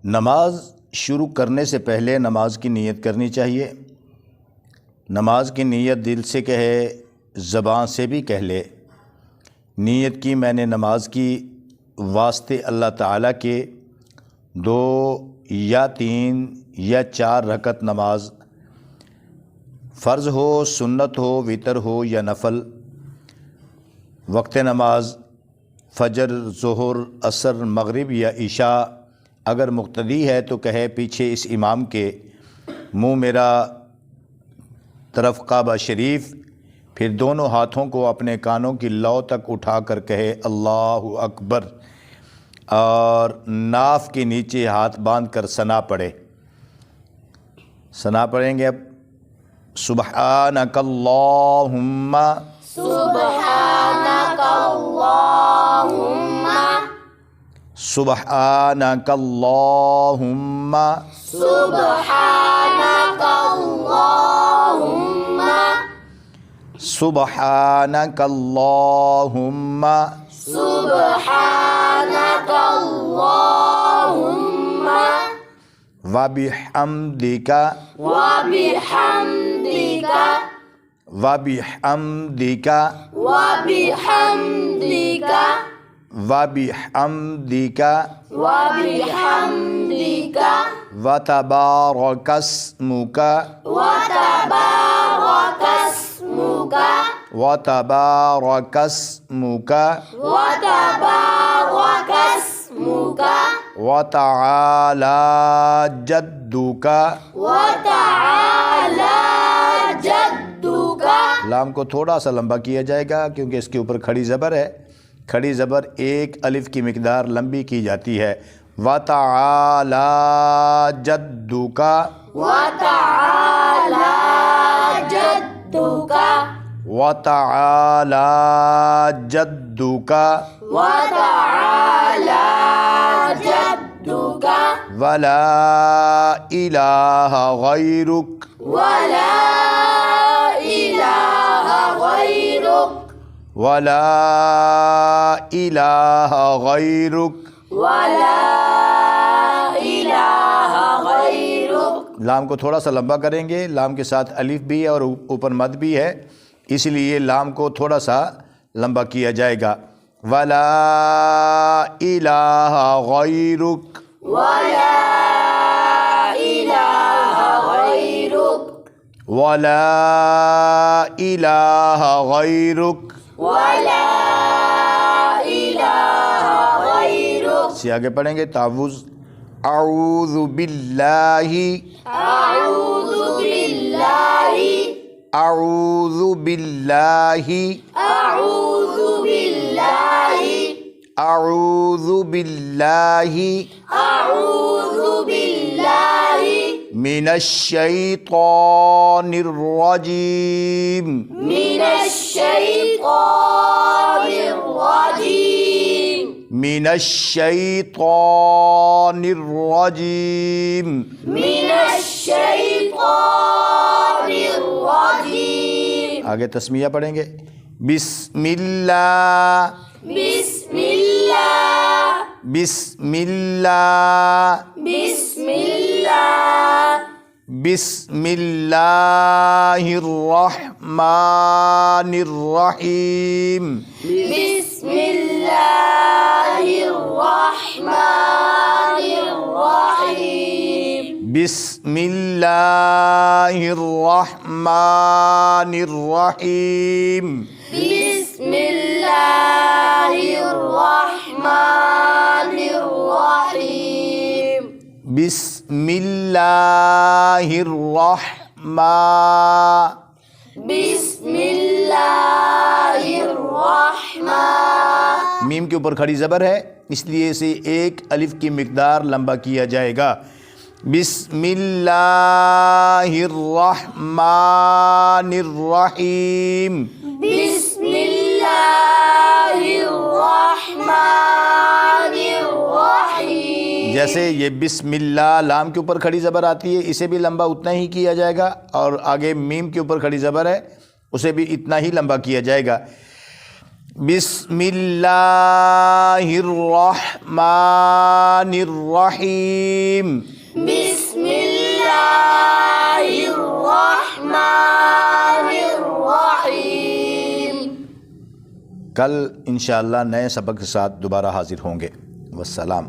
نماز شروع کرنے سے پہلے نماز کی نیت کرنی چاہیے۔ نماز کی نیت دل سے کہے، زبان سے بھی کہہ لے۔ نیت کی میں نے نماز کی واسطے اللہ تعالیٰ کے 2 یا 3 یا 4 رکعت نماز، فرض ہو، سنت ہو، وتر ہو یا نفل، وقت نماز فجر، ظہر، عصر، مغرب یا عشاء۔ اگر مقتدی ہے تو کہے پیچھے اس امام کے، منہ میرا طرف کعبہ شریف، پھر دونوں ہاتھوں کو اپنے کانوں کی لو تک اٹھا کر کہے اللہ اکبر، اور ناف کے نیچے ہاتھ باندھ کر ثنا پڑھے۔ ثنا پڑھیں گے اب، سبحانک اللہم، سبحانک اللہم، سبحانک اللہم، سبحانک اللہم، سبحانک اللہم، سبحانک اللہم، وبحمدک، وبحمدک، وبحمدک، وبحمدک، وبحمدک، وبحمدک، وتبارک اسمک، وتبارک اسمک، وتبارک اسمک، وتبارک اسمک، وتعالی جدک۔ وتعالی جدک۔ لام کو تھوڑا سا لمبا کیا جائے گا کیونکہ اس کے اوپر کھڑی زبر ہے۔ کھڑی زبر 1 الف کی مقدار لمبی کی جاتی ہے۔ وتعالی جدک، وتعالی جدک، وتعالی جدک، وتعالی جدک، ولا الہ غیرک، ولا الہ غیرک، ولا الہ غیرک۔ ولا الہ غیرک۔ لام کو تھوڑا سا لمبا کریں گے، لام کے ساتھ الف بھی ہے اور اوپر مد بھی ہے، اس لیے لام کو تھوڑا سا لمبا کیا جائے گا۔ ولا الہ غیرک، ولا الہ غیرک، ولا الہ غیرک۔ ولا الہ غیرک۔ سے آگے پڑھیں گے تعوذ، اعوذ باللہ، اعوذ باللہ، اعوذ باللہ، اعوذ باللہ، اعوذ باللہ اعوذ باللہ من الشیطان الرجیم، من الشیطان الرجیم، من الشیطان الرجیم۔ من الشیطان الرجیم۔ آگے تسمیہ پڑھیں گے، بسم اللہ، بسم اللہ، بسم اللہ، بسم اللہ، بسم اللہ الرحمن الرحیم، بسم اللہ الرحمن الرحیم، بسم اللہ الرحمن الرحیم، بسم اللہ الرحمن الرحیم، بسم اللہ الرحمن، بسم اللہ الرحمن۔ میم کے اوپر کھڑی زبر ہے اس لیے اسے 1 الف کی مقدار لمبا کیا جائے گا۔ بسم اللہ الرحمن الرحیم، بسم اللہ الرحمن الرحیم۔ جیسے یہ بسم اللہ لام کے اوپر کھڑی زبر آتی ہے، اسے بھی لمبا اتنا ہی کیا جائے گا، اور آگے میم کے اوپر کھڑی زبر ہے اسے بھی اتنا ہی لمبا کیا جائے گا۔ بسم اللہ الرحمن الرحیم. بسم اللہ الرحمن الرحیم. کل انشاءاللہ نئے سبق کے ساتھ دوبارہ حاضر ہوں گے. والسلام.